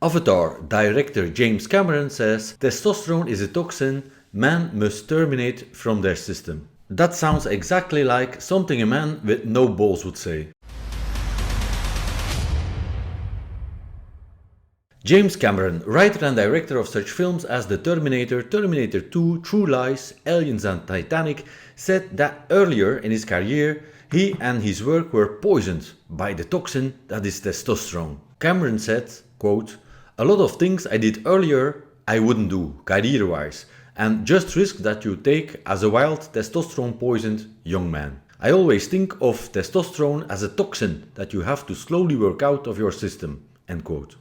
Avatar director James Cameron says testosterone is a toxin men must terminate from their system. That sounds exactly like something a man with no balls would say. James Cameron, writer and director of such films as The Terminator, Terminator 2, True Lies, Aliens and Titanic, said that earlier in his career he and his work were poisoned by the toxin that is testosterone. Cameron said, quote, "A lot of things I did earlier I wouldn't do, career-wise, and just risk that you take as a wild testosterone poisoned young man. I always think of testosterone as a toxin that you have to slowly work out of your system." End quote.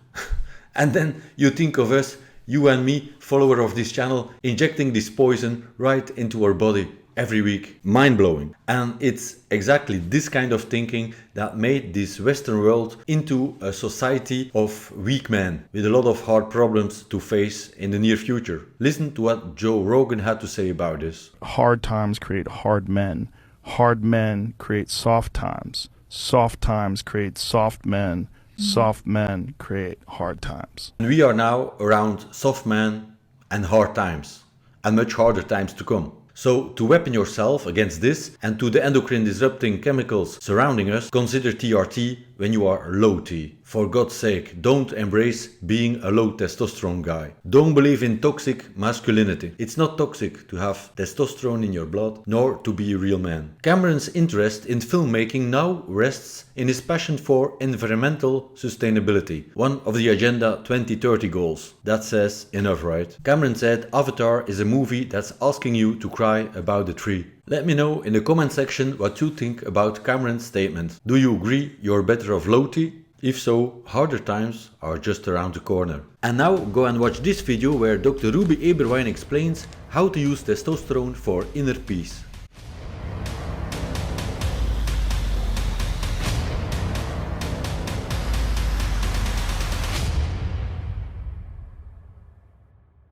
And then you think of us, you and me, follower of this channel, injecting this poison right into our body every week. Mind-blowing. And it's exactly this kind of thinking that made this Western world into a society of weak men with a lot of hard problems to face in the near future. Listen to what Joe Rogan had to say about this. Hard times create hard men. Hard men create soft times. Soft times create soft men. Soft men create hard times. And we are now around soft men and hard times, and much harder times to come. So to weapon yourself against this and to the endocrine disrupting chemicals surrounding us, consider TRT when you are low T. For God's sake, don't embrace being a low testosterone guy. Don't believe in toxic masculinity. It's not toxic to have testosterone in your blood, nor to be a real man. Cameron's interest in filmmaking now rests in his passion for environmental sustainability, one of the Agenda 2030 goals. That says enough, right? Cameron said Avatar is a movie that's asking you to cry about the tree. Let me know in the comment section what you think about Cameron's statement. Do you agree you're better off low T? If so, harder times are just around the corner. And now go and watch this video where Dr. Ruby Eberwein explains how to use testosterone for inner peace.